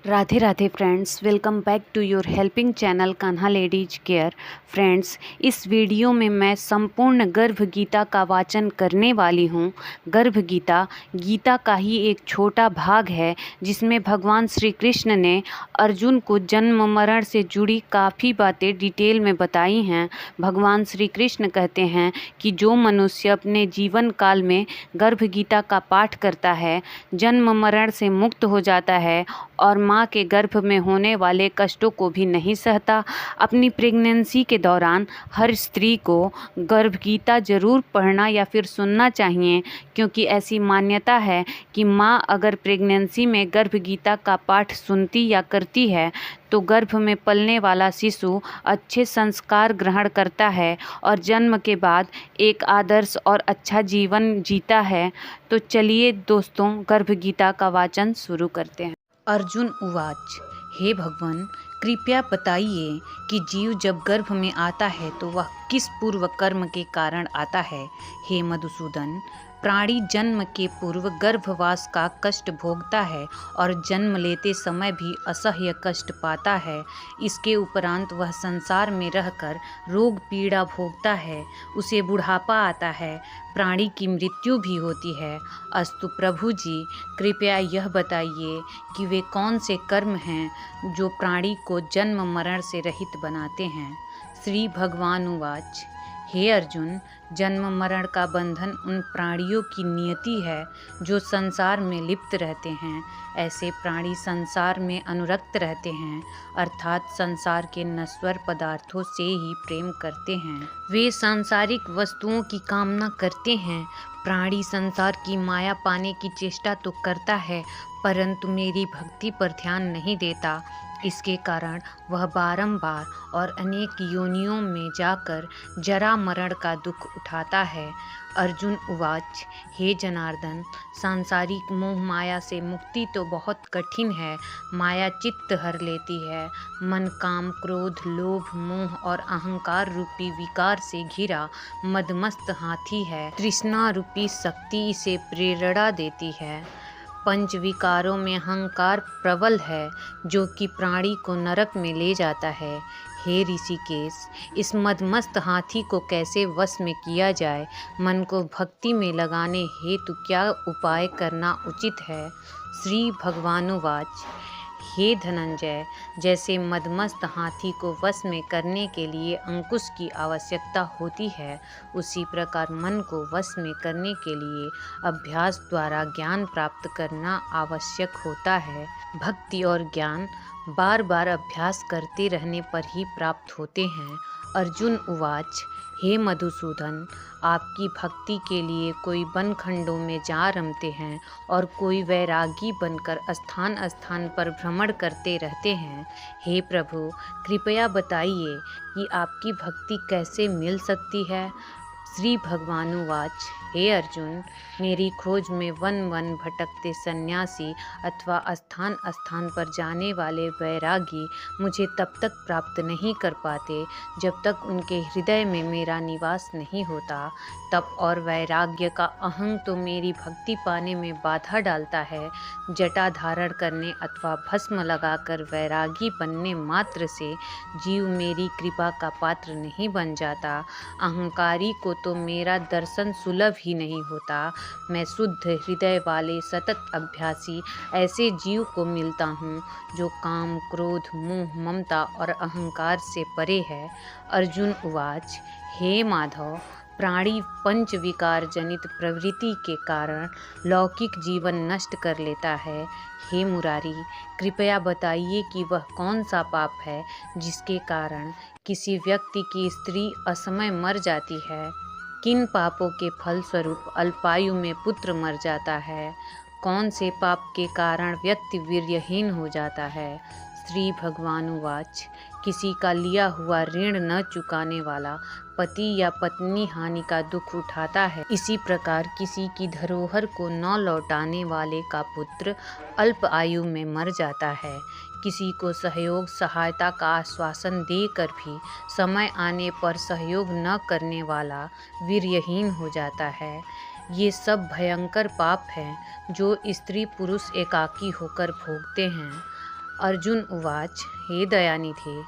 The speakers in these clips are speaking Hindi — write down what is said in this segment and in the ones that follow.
Radhe Radhe friends, welcome back to your helping channel Kanha ladies care. Friends, इस वीडियो में मैं संपूर्ण गर्भ गीता का वाचन करने वाली हूँ। गर्भ गीता गीता का ही एक छोटा भाग है जिसमें भगवान श्री कृष्ण ने अर्जुन को जन्म मरण से जुड़ी काफ़ी बातें डिटेल में बताई हैं। भगवान श्री कृष्ण कहते हैं कि जो मनुष्य अपने जीवन काल में गर्भ गीता का पाठ करता है, जन्म मरण से मुक्त हो जाता है और माँ के गर्भ में होने वाले कष्टों को भी नहीं सहता। अपनी प्रेगनेंसी के दौरान हर स्त्री को गर्भ गीता जरूर पढ़ना या फिर सुनना चाहिए, क्योंकि ऐसी मान्यता है कि माँ अगर प्रेगनेंसी में गर्भ गीता का पाठ सुनती या करती है तो गर्भ में पलने वाला शिशु अच्छे संस्कार ग्रहण करता है और जन्म के बाद एक आदर्श और अच्छा जीवन जीता है। तो चलिए दोस्तों, गर्भ गीता का वाचन शुरू करते हैं। अर्जुन उवाच, हे भगवान, कृपया बताइए कि जीव जब गर्भ में आता है तो वह किस पूर्व कर्म के कारण आता है। हे मधुसूदन, प्राणी जन्म के पूर्व गर्भवास का कष्ट भोगता है और जन्म लेते समय भी असह्य कष्ट पाता है। इसके उपरांत वह संसार में रहकर रोग पीड़ा भोगता है, उसे बुढ़ापा आता है, प्राणी की मृत्यु भी होती है। अस्तु प्रभु जी, कृपया यह बताइए कि वे कौन से कर्म हैं जो प्राणी को जन्म मरण से रहित बनाते हैं। श्री भगवान उवाच, हे अर्जुन, जन्म मरण का बंधन उन प्राणियों की नियति है जो संसार में लिप्त रहते हैं। ऐसे प्राणी संसार में अनुरक्त रहते हैं, अर्थात संसार के नश्वर पदार्थों से ही प्रेम करते हैं। वे सांसारिक वस्तुओं की कामना करते हैं। प्राणी संसार की माया पाने की चेष्टा तो करता है, परंतु मेरी भक्ति पर ध्यान नहीं देता। इसके कारण वह बारंबार और अनेक योनियों में जाकर जरा मरण का दुख उठाता है। अर्जुन उवाच, हे जनार्दन, सांसारिक मोह माया से मुक्ति तो बहुत कठिन है। माया चित्त हर लेती है। मन काम क्रोध लोभ मोह और अहंकार रूपी विकार से घिरा मदमस्त हाथी है। तृष्णा रूपी शक्ति इसे प्रेरणा देती है। पंच विकारों में अहंकार प्रबल है जो कि प्राणी को नरक में ले जाता है। हे ऋषिकेश, इस मदमस्त हाथी को कैसे वश में किया जाए? मन को भक्ति में लगाने हेतु क्या उपाय करना उचित है? श्री भगवानुवाच, हे धनंजय, जैसे मदमस्त हाथी को वश में करने के लिए अंकुश की आवश्यकता होती है, उसी प्रकार मन को वश में करने के लिए अभ्यास द्वारा ज्ञान प्राप्त करना आवश्यक होता है। भक्ति और ज्ञान बार बार अभ्यास करते रहने पर ही प्राप्त होते हैं। अर्जुन उवाच, हे मधुसूदन, आपकी भक्ति के लिए कोई वन खंडों में जा रमते हैं और कोई वैरागी बनकर स्थान स्थान पर भ्रमण करते रहते हैं। हे प्रभु, कृपया बताइए कि आपकी भक्ति कैसे मिल सकती है। श्री भगवानुवाच, हे अर्जुन, मेरी खोज में वन वन भटकते सन्यासी अथवा स्थान स्थान पर जाने वाले वैरागी मुझे तब तक प्राप्त नहीं कर पाते जब तक उनके हृदय में मेरा निवास नहीं होता। तप और वैराग्य का अहंग तो मेरी भक्ति पाने में बाधा डालता है। जटा धारण करने अथवा भस्म लगाकर वैरागी बनने मात्र से जीव मेरी कृपा का पात्र नहीं बन जाता। अहंकारी को तो मेरा दर्शन सुलभ ही नहीं होता। मैं शुद्ध हृदय वाले सतत अभ्यासी ऐसे जीव को मिलता हूँ जो काम क्रोध मोह ममता और अहंकार से परे है। अर्जुन उवाच, हे माधव, प्राणी पंच विकार जनित प्रवृत्ति के कारण लौकिक जीवन नष्ट कर लेता है। हे मुरारी, कृपया बताइए कि वह कौन सा पाप है जिसके कारण किसी व्यक्ति की स्त्री असमय मर जाती है। किन पापों के फलस्वरूप अल्पायु में पुत्र मर जाता है। कौन से पाप के कारण व्यक्ति वीर्यहीन हो जाता है। श्री भगवानुवाच, किसी का लिया हुआ ऋण न चुकाने वाला पति या पत्नी हानि का दुख उठाता है। इसी प्रकार किसी की धरोहर को न लौटाने वाले का पुत्र अल्प आयु में मर जाता है। किसी को सहयोग सहायता का आश्वासन देकर भी समय आने पर सहयोग न करने वाला वीर्यहीन हो जाता है। ये सब भयंकर पाप हैं जो स्त्री पुरुष एकाकी होकर भोगते हैं। अर्जुन उवाच हे दयानिधे,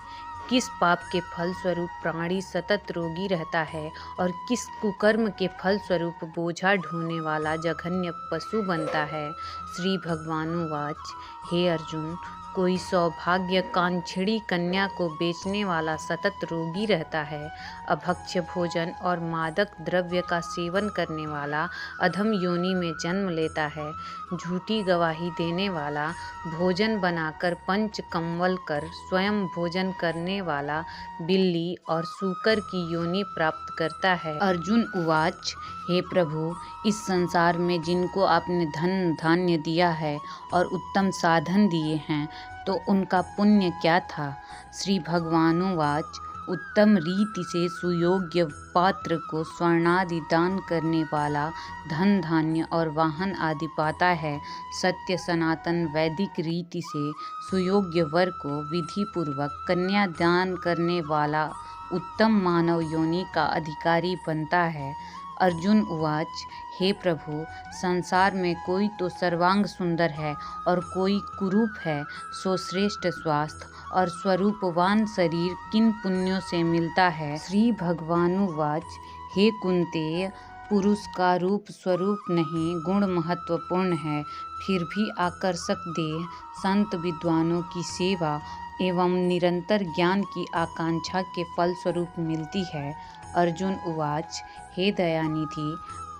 किस पाप के फल स्वरूप प्राणी सतत रोगी रहता है और किस कुकर्म के फल स्वरूप बोझा ढोने वाला जघन्य पशु बनता है। श्री भगवानुवाच हे अर्जुन, कोई सौभाग्य कांक्षिणी कन्या को बेचने वाला सतत रोगी रहता है। अभक्ष्य भोजन और मादक द्रव्य का सेवन करने वाला अधम योनि में जन्म लेता है। झूठी गवाही देने वाला, भोजन बनाकर पंच कंवल कर स्वयं भोजन करने वाला बिल्ली और सूकर की योनि प्राप्त करता है। अर्जुन उवाच हे प्रभु, इस संसार में जिनको आपने धन धान्य दिया है और उत्तम साधन दिए हैं, तो उनका पुण्य क्या था। श्री भगवानुवाच उत्तम रीति से सुयोग्य पात्र को स्वर्णादि दान करने वाला धन धान्य और वाहन आदि पाता है। सत्य सनातन वैदिक रीति से सुयोग्य वर को विधि पूर्वक कन्या दान करने वाला उत्तम मानव योनि का अधिकारी बनता है। अर्जुन उवाच हे प्रभु, संसार में कोई तो सर्वांग सुंदर है और कोई कुरूप है, सो श्रेष्ठ स्वास्थ्य और स्वरूपवान शरीर किन पुण्यों से मिलता है। श्री भगवानुवाच हे कुंतेय, पुरुष का रूप स्वरूप नहीं गुण महत्वपूर्ण है, फिर भी आकर्षक देह संत विद्वानों की सेवा एवं निरंतर ज्ञान की आकांक्षा के फल स्वरूप मिलती है। अर्जुन उवाच हे दयानिधि,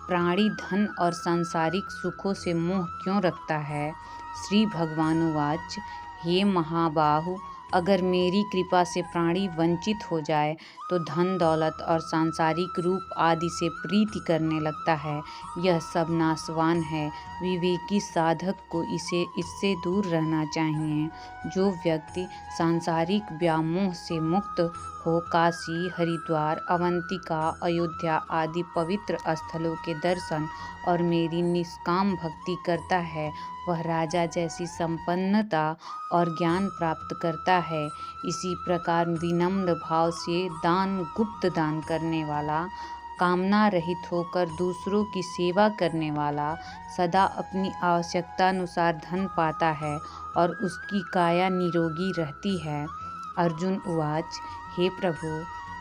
प्राणी धन और सांसारिक सुखों से मोह क्यों रखता है। श्री भगवानुवाच हे महाबाहु, अगर मेरी कृपा से प्राणी वंचित हो जाए तो धन दौलत और सांसारिक रूप आदि से प्रीति करने लगता है। यह सब नाशवान है, विवेकी साधक को इससे दूर रहना चाहिए। जो व्यक्ति सांसारिक व्यामोह से मुक्त हो काशी, हरिद्वार, अवंतिका, अयोध्या आदि पवित्र स्थलों के दर्शन और मेरी निष्काम भक्ति करता है, वह राजा जैसी संपन्नता और ज्ञान प्राप्त करता है। इसी प्रकार विनम्र भाव से दान, गुप्त दान करने वाला, कामना रहित होकर दूसरों की सेवा करने वाला सदा अपनी आवश्यकतानुसार धन पाता है और उसकी काया निरोगी रहती है। अर्जुन उवाच हे प्रभु,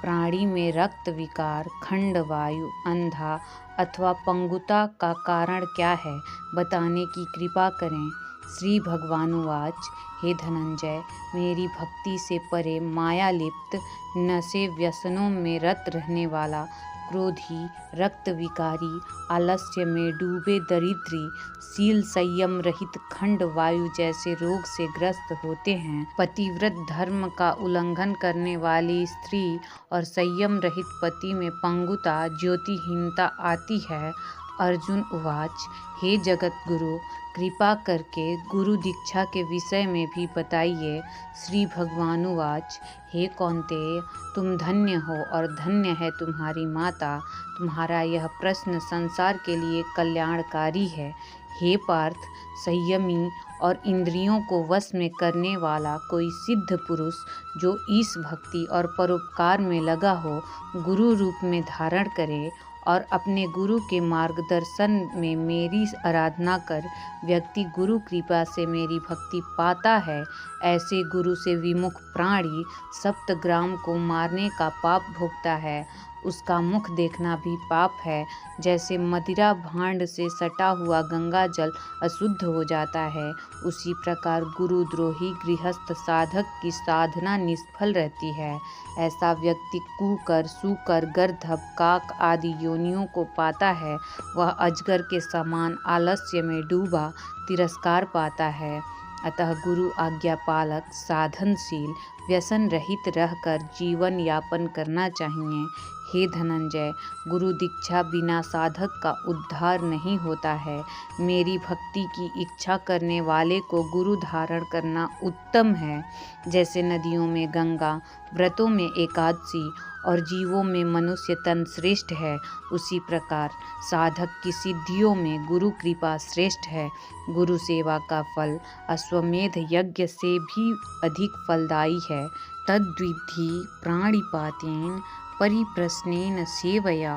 प्राणी में रक्त विकार, खंडवायु, अंधा अथवा पंगुता का कारण क्या है, बताने की कृपा करें। श्री भगवानुवाच हे धनंजय, मेरी भक्ति से परे माया लिप्त, नशे व्यसनों में रत रहने वाला, क्रोधी, रक्त विकारी, आलस्य में डूबे दरिद्री, शील संयम रहित खंड वायु जैसे रोग से ग्रस्त होते हैं। पतिव्रत धर्म का उल्लंघन करने वाली स्त्री और संयम रहित पति में पंगुता, ज्योतिहीनता आती है। अर्जुन उवाच हे जगत गुरु, कृपा करके गुरु दीक्षा के विषय में भी बताइए। श्री भगवानुवाच हे कौन्तेय, तुम धन्य हो और धन्य है तुम्हारी माता। तुम्हारा यह प्रश्न संसार के लिए कल्याणकारी है। हे पार्थ, संयमी और इंद्रियों को वश में करने वाला कोई सिद्ध पुरुष जो ईश भक्ति और परोपकार में लगा हो, गुरु रूप में धारण करे और अपने गुरु के मार्गदर्शन में मेरी आराधना कर व्यक्ति गुरु कृपा से मेरी भक्ति पाता है। ऐसे गुरु से विमुख प्राणी सप्तग्राम को मारने का पाप भोगता है। उसका मुख देखना भी पाप है। जैसे मदिरा भांड से सटा हुआ गंगा जल अशुद्ध हो जाता है, उसी प्रकार गुरुद्रोही गृहस्थ साधक की साधना निष्फल रहती है। ऐसा व्यक्ति कुकर, सूकर, गर्दभ, काक आदि योनियों को पाता है। वह अजगर के समान आलस्य में डूबा तिरस्कार पाता है। अतः गुरु आज्ञा पालक, साधनशील, व्यसन रहित रहकर जीवन यापन करना चाहिए। हे धनंजय, गुरु दीक्षा बिना साधक का उद्धार नहीं होता है। मेरी भक्ति की इच्छा करने वाले को गुरु धारण करना उत्तम है। जैसे नदियों में गंगा, व्रतों में एकादशी और जीवों में मनुष्य तन श्रेष्ठ है, उसी प्रकार साधक की सिद्धियों में गुरु कृपा श्रेष्ठ है। गुरु सेवा का फल अश्वमेध यज्ञ से भी अधिक फलदायी है। तद्विधि प्राणिपातेन परिप्रश्नेन सेवया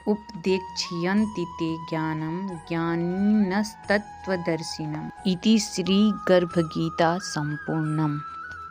उपदेक्ष्यन्ति ते ज्ञानं ज्ञानिनस्तत्त्वदर्शिनम् इति श्रीगर्भगीता सम्पूर्णम्।